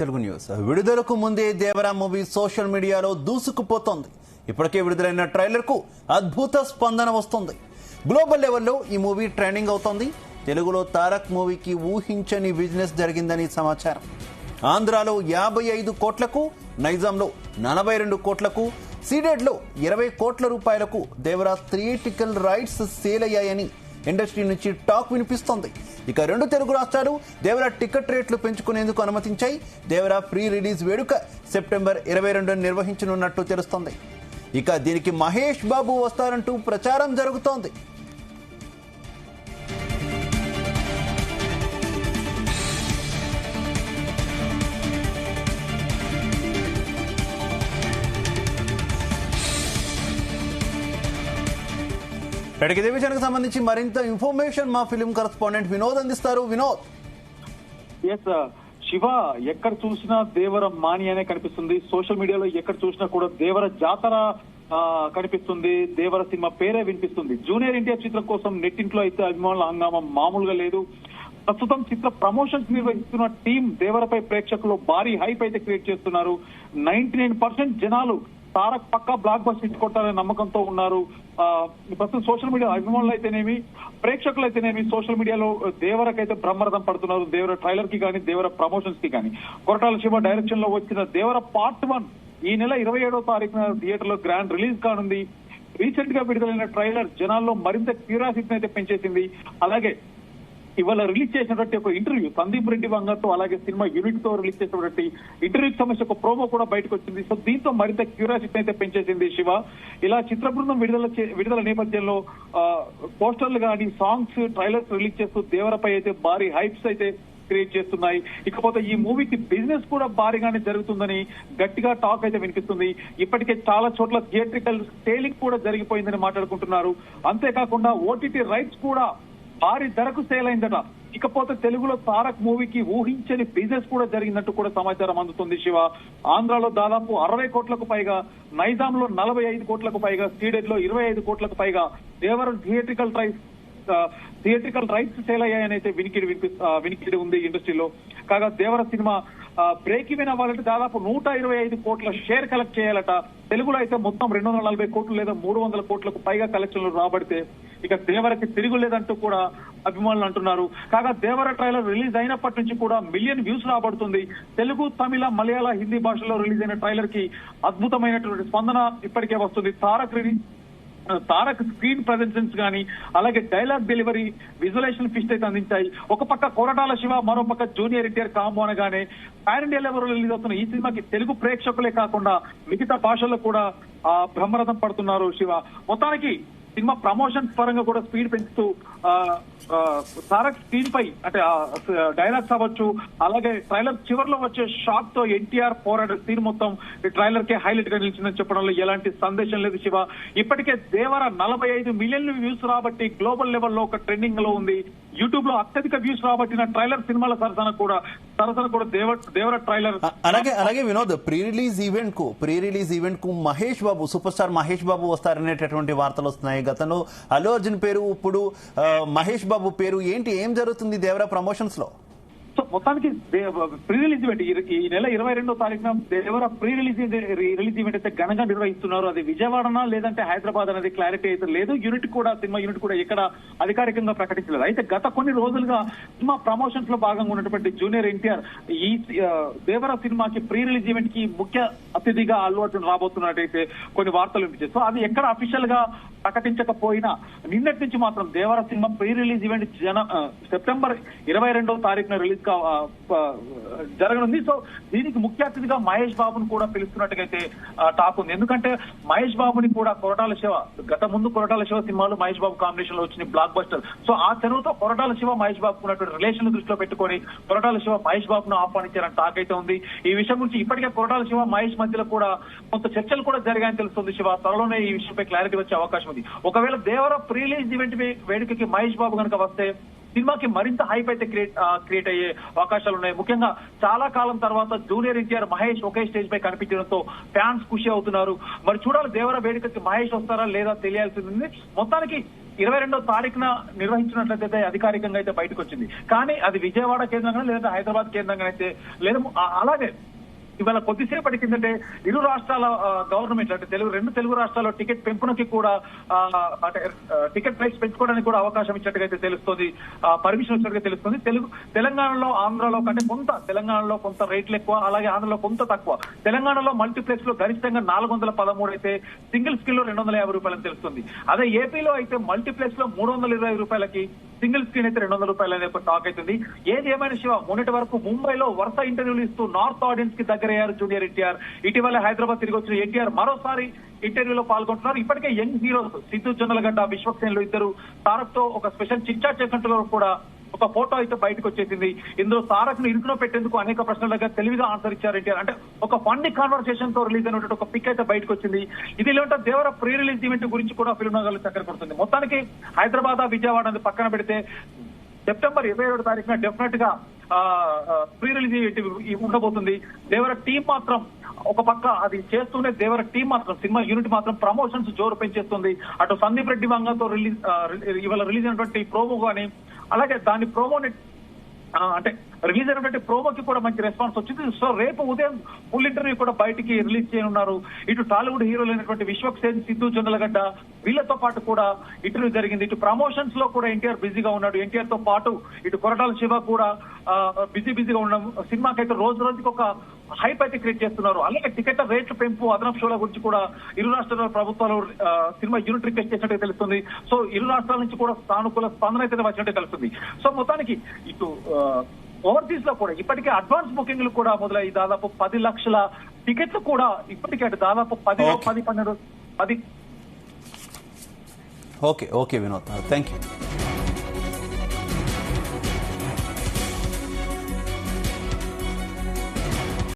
Telugu news విడుదలకు ముందే Devara movie social మీడియాలో దూసుకుపోతోంది. ఇప్పటికే విడుదలైన ట్రైలర్ కు అద్భుత స్పందన వస్తుంది. గ్లోబల్ లెవెల్లో ఈ మూవీ ట్రెండింగ్ అవుతోంది. తెలుగులో తారక్ మూవీకి ఊహించని బిజినెస్ జరిగిందని సమాచారం. ఆంధ్రాలో 55 కోట్లకు, నైజాంలో 42 కోట్లకు, సీడెడ్లో 20 కోట్ల రూపాయలకు దేవరా థియేట్రికల్ రైట్స్ సేల్ అయ్యాయని ఇండస్ట్రీ నుంచి టాక్ వినిపిస్తోంది. ఇక 2 తెలుగు రాష్ట్రాలు దేవరా టికెట్ రేట్లు పెంచుకునేందుకు అనుమతించాయి. దేవరా ప్రీ రిలీజ్ వేడుక సెప్టెంబర్ 22 నిర్వహించనున్నట్టు తెలుస్తోంది. ఇక దీనికి మహేష్ బాబు వస్తారంటూ ప్రచారం జరుగుతోంది. ఇదే విషయానికి సంబంధించి మరింత ఇన్ఫర్మేషన్ మా ఫిలిం కరెస్పాండెంట్ వినోద్ అందిస్తారు. వినోద్. శివ, ఎక్కడ చూసినా దేవర మాని అనే కనిపిస్తుంది. సోషల్ మీడియాలో ఎక్కడ చూసినా కూడా దేవర జాతర కనిపిస్తుంది. దేవర సినిమా పేరే వినిపిస్తుంది. జూనియర్ ఎన్టీఆర్ చిత్రం కోసం నెట్టింట్లో అయితే అభిమానుల హంగామా మామూలుగా లేదు. ప్రస్తుతం చిత్ర ప్రమోషన్స్ నిర్వహిస్తున్న టీం దేవరపై ప్రేక్షకులు భారీ హైప్ అయితే క్రియేట్ చేస్తున్నారు. 99% జనాలు తారక్ పక్కా బ్లాక్ బస్టర్ హిట్ కొట్టాలనే నమ్మకంతో ఉన్నారు. ప్రస్తుతం సోషల్ మీడియా అభిమానులు అయితేనేమి, ప్రేక్షకులు అయితేనేమి సోషల్ మీడియాలో దేవరకైతే బ్రహ్మరథం పడుతున్నారు. దేవర ట్రైలర్ కి కానీ, దేవర ప్రమోషన్స్ కి కానీ. కొరటాల శివ డైరెక్షన్ లో వచ్చిన దేవర పార్ట్ 1 ఈ నెల 27వ తారీఖున థియేటర్ లో గ్రాండ్ రిలీజ్ కానుంది. రీసెంట్ గా విడుదలైన ట్రైలర్ జనాల్లో మరింత క్యూరియాసిటీని అయితే పెంచేసింది. అలాగే ఇవాళ రిలీజ్ చేసినటువంటి ఒక ఇంటర్వ్యూ సందీప్ రెడ్డి వంగతో, అలాగే సినిమా యూనిట్ తో రిలీజ్ చేసినటువంటి ఇంటర్వ్యూకి సంబంధించి ఒక ప్రోమో కూడా బయటకు వచ్చింది. సో దీంతో మరింత క్యూరియాసిటీ అయితే పెంచేసింది శివ. ఇలా చిత్ర బృందం విడుదల నేపథ్యంలో పోస్టర్లు కానీ, సాంగ్స్, ట్రైలర్స్ రిలీజ్ చేస్తూ దేవరపై అయితే భారీ హైప్స్ అయితే క్రియేట్ చేస్తున్నాయి. ఇకపోతే ఈ మూవీకి బిజినెస్ కూడా భారీగానే జరుగుతుందని గట్టిగా టాక్ అయితే వినిపిస్తుంది. ఇప్పటికే చాలా చోట్ల థియేట్రికల్ సేలింగ్ కూడా జరిగిపోయిందని మాట్లాడుకుంటున్నారు. అంతేకాకుండా ఓటీటీ రైట్స్ కూడా భారీ ధరకు సేల్ అయిందట. ఇకపోతే తెలుగులో తారక్ మూవీకి ఊహించని బిజినెస్ కూడా జరిగిందంటూ కూడా సమాచారం అందుతుంది శివ. ఆంధ్రాలో దాదాపు 60 కోట్లకు పైగా, నైజాంలో 45 కోట్లకు పైగా, సీడెడ్ లో 25 కోట్లకు పైగా దేవర థియేట్రికల్ రైట్స్ సేల్ అయ్యాయని అయితే వినికిడి ఉంది ఇండస్ట్రీలో. కాగా దేవర సినిమా బ్రేక్ ఈవెన్ అవ్వాలంటే దాదాపు 125 కోట్ల షేర్ కలెక్ట్ చేయాలట. తెలుగులో అయితే మొత్తం 240 కోట్లు లేదా 300 కోట్లకు పైగా కలెక్షన్లు రాబడితే ఇక దేవరకి తిరుగులేదంటూ కూడా అభిమానులు అంటున్నారు. కాగా దేవర ట్రైలర్ రిలీజ్ అయినప్పటి నుంచి కూడా మిలియన్ వ్యూస్ రాబడుతుంది. తెలుగు, తమిళ, మలయాళ, హిందీ భాషలో రిలీజ్ అయిన ట్రైలర్ కి అద్భుతమైనటువంటి స్పందన ఇప్పటికే వస్తుంది. తారక్ స్క్రీన్ ప్రెజెన్సెన్స్ గానీ, అలాగే డైలాగ్ డెలివరీ, విజువలైజేషన్ ఫిస్ట్ అయితే అందించాయి. ఒక పక్క కొరటాల శివ, మరో పక్క జూనియర్ ఎన్టీఆర్ కాంబో అనగానే పాన్ ఇండియా లెవెల్ రిలీజ్ అవుతున్న ఈ సినిమాకి తెలుగు ప్రేక్షకులే కాకుండా మిగతా భాషల్లో కూడా బ్రహ్మరథం పడుతున్నారు శివ. మొత్తానికి సినిమా ప్రమోషన్స్ పరంగా కూడా స్పీడ్ పెంచుతూ తారక్ స్క్రీన్ పై అంటే డైలాగ్స్ అవ్వచ్చు, అలాగే ట్రైలర్ చివరిలో వచ్చే షాక్ తో ఎన్టీఆర్ పోరాడే సీన్ మొత్తం ఈ ట్రైలర్ కే హైలైట్ గా నిలిచిందని చెప్పడంలో ఎలాంటి సందేశం లేదు శివ. ఇప్పటికే దేవర 45 మిలియన్ల వ్యూస్ రాబట్టి గ్లోబల్ లెవెల్లో ఒక ట్రెండింగ్ లో ఉంది. యూట్యూబ్ లో అత్యధిక వ్యూస్ రాబట్టిన ట్రైలర్ సినిమాల సరసన కూడా దేవర ట్రైలర్. అలాగే వినోద్, ప్రీ రిలీజ్ ఈవెంట్ కు మహేష్ బాబు, సూపర్ స్టార్ మహేష్ బాబు వస్తారనేటటువంటి వార్తలు వస్తున్నాయి. గతంలో అల్లు అర్జున్ పేరు, ఇప్పుడు మహేష్ బాబు పేరు. ఏం జరుగుతుంది దేవరా ప్రమోషన్స్ లో? సో మొత్తానికి ప్రీ రిలీజ్ ఈవెంట్ ఈ నెల 22వ తారీఖున దేవర ప్రీ రిలీజ్ ఈవెంట్ అయితే ఘనంగా నిర్వహిస్తున్నారు. అది విజయవాడనా లేదంటే హైదరాబాద్ అనేది క్లారిటీ అయితే లేదు. సినిమా యూనిట్ కూడా ఎక్కడ అధికారికంగా ప్రకటించలేదు. అయితే గత కొన్ని రోజులుగా సినిమా ప్రమోషన్స్ లో భాగంగా ఉన్నటువంటి జూనియర్ ఎన్టీఆర్ ఈ దేవర సినిమాకి ప్రీ రిలీజ్ ఈవెంట్ కి ముఖ్య అతిథిగా అల్లు అర్జున్ రాబోతున్నట్టయితే కొన్ని వార్తలు వినిపించాయి. సో అది ఎక్కడ అఫీషియల్ గా ప్రకటించకపోయినా నిన్నటి నుంచి మాత్రం Devara cinema pre release event September 22వ తారీఖున రిలీజ్ జరగనుంది. సో దీనికి ముఖ్య అతిథిగా మహేష్ బాబుని కూడా పిలుస్తున్నట్టుగైతే టాక్ ఉంది. ఎందుకంటే మహేష్ బాబుని కూడా కొరటాల శివ, గత ముందు కొరటాల శివ సినిమాలు మహేష్ బాబు కాంబినేషన్ లో వచ్చిన బ్లాక్ బస్టర్. సో ఆ చనువుతో కొరటాల శివ మహేష్ బాబు ఉన్నటువంటి రిలేషన్ దృష్టిలో పెట్టుకొని కొరటాల శివ మహేష్ బాబును ఆహ్వానించారని టాక్ అయితే ఉంది. ఈ విషయం గురించి ఇప్పటికే కొరటాల శివ మహేష్ మధ్యలో కూడా కొంత చర్చలు కూడా జరిగాయని తెలుస్తుంది శివ. త్వరలోనే ఈ విషయంపై క్లారిటీ వచ్చే అవకాశం ఉంది. ఒకవేళ దేవర pre release event వేడుకకి Mahesh Babu కనుక వస్తే సినిమాకి మరింత హైప్ అయితే క్రియేట్ అయ్యే అవకాశాలు ఉన్నాయి. ముఖ్యంగా చాలా కాలం తర్వాత జూనియర్ ఎన్టీఆర్, మహేష్ ఒకే స్టేజ్ పై కనిపించడంతో ఫ్యాన్స్ ఖుషి అవుతున్నారు. మరి చూడాలి దేవర వేడుకకి మహేష్ వస్తారా లేదా తెలియాల్సింది. మొత్తానికి 22వ తారీఖున నిర్వహించినట్లయితే అధికారికంగా అయితే బయటకు వచ్చింది. కానీ అది విజయవాడ కేంద్రంగా లేదా హైదరాబాద్ కేంద్రంగా అయితే లేదా అలాగే ఇవాళ కొద్దిసేపటి కిందటే ఇరు రాష్ట్రాల గవర్నమెంట్ అంటే రెండు తెలుగు రాష్ట్రాల్లో టికెట్ పెంపునకి కూడా అంటే టికెట్ ప్రైస్ పెంచుకోవడానికి కూడా అవకాశం ఇచ్చినట్టుగా అయితే తెలుస్తుంది, పర్మిషన్ ఇచ్చినట్టుగా తెలుస్తుంది. తెలంగాణలో ఆంధ్రాలో కంటే తెలంగాణలో కొంత రేట్లు ఎక్కువ, అలాగే ఆంధ్రలో కొంత తక్కువ. తెలంగాణలో మల్టీప్లెక్స్ లో గరిష్టంగా 413 అయితే సింగిల్ స్క్రీన్ లో 250 రూపాయలని తెలుస్తుంది. అదే ఏపీలో అయితే మల్టీప్లెక్స్ లో 320 రూపాయలకి, సింగిల్ స్క్రీన్ అయితే 200 రూపాయలు అనే టాక్ అవుతుంది. ఏది ఏమైనా శివ, మొన్నటి వరకు ముంబైలో వరుస ఇంటర్వ్యూలు ఇస్తూ నార్త్ ఆడియన్స్ కి దగ్గరయ్యారు జూనియర్ ఎన్టీఆర్. ఇటీవల హైదరాబాద్ తిరిగి వచ్చిన ఎన్టీఆర్ మరోసారి ఇంటర్వ్యూలో పాల్గొంటున్నారు. ఇప్పటికే యంగ్ హీరోస్ సిద్ధు జొన్నలగడ్డ, విశ్వక్సేన్లు ఇద్దరు తారక్ తో ఒక స్పెషల్ చిట్చాట్ చేసినట్టుగా కూడా ఒక ఫోటో అయితే బయటకు వచ్చేసింది. ఇందులో తారక్ ను ఇరుకులో పెట్టేందుకు అనేక ప్రశ్నల దగ్గర తెలివిగా ఆన్సర్ ఇచ్చారు ఎన్టీఆర్. అంటే ఒక ఫన్నీ కాన్వర్సేషన్ తో రిలీజ్ అయినటువంటి ఒక పిక్ అయితే బయటకు వచ్చింది. ఇది లేదంటే దేవర ప్రీ రిలీజ్ ఈవెంట్ గురించి కూడా ఫిల్మ్ నగర్లో చక్కర కొడుతుంది. మొత్తానికి హైదరాబాద్, విజయవాడ అనేది పక్కన పెడితే సెప్టెంబర్ 27వ తారీఖున డెఫినెట్ గా ప్రీ రిలీజ్ ఈవెంట్ ఉండబోతుంది. దేవర టీం మాత్రం ఒక పక్క అది చేస్తూనే దేవర టీం మాత్రం, సినిమా యూనిట్ మాత్రం ప్రమోషన్స్ జోరు పెంచేస్తుంది. అటు సందీప్ రెడ్డి వంగతో ఇవాళ రిలీజ్ అయినటువంటి ప్రోమో కానీ, అలాగే దాని ప్రోమోని అంటే రిలీజ్ అయినటువంటి ప్రోమోకి కూడా మంచి రెస్పాన్స్ వచ్చింది. సో రేపు ఉదయం ఫుల్ ఇంటర్వ్యూ కూడా బయటికి రిలీజ్ చేయనున్నారు. ఇటు టాలీవుడ్ హీరోలు అయినటువంటి విశ్వక్సేన్, సిద్ధు జొన్నలగడ్డ వీళ్ళతో పాటు కూడా ఇంటర్వ్యూ జరిగింది. ఇటు ప్రమోషన్స్ లో కూడా ఎన్టీఆర్ బిజీగా ఉన్నాడు. ఎన్టీఆర్ తో పాటు ఇటు కొరటాల శివ కూడా బిజీగా ఉండడం, సినిమాకైతే రోజు రోజుకి ఒక హైప్ అయితే క్రియేట్ చేస్తున్నారు. అలాగే టికెట్ రేట్లు పెంపు, అదనపు షోల గురించి కూడా ఇరు రాష్ట్రాల ప్రభుత్వాలు సినిమా యూనిట్ రిక్వెస్ట్ చేసినట్టు తెలుస్తుంది. సో ఇరు రాష్ట్రాల నుంచి కూడా సానుకూల స్పందన అయితే వచ్చినట్టు తెలుస్తుంది. సో మొత్తానికి ఇటు ఓవర్సీస్ లో కూడా ఇప్పటికే అడ్వాన్స్ బుకింగ్లు కూడా మొదలయ్యి దాదాపు 10 లక్షల టికెట్లు కూడా ఇప్పటికే అటు దాదాపు 10 12 10. Okay Vinod, thank you.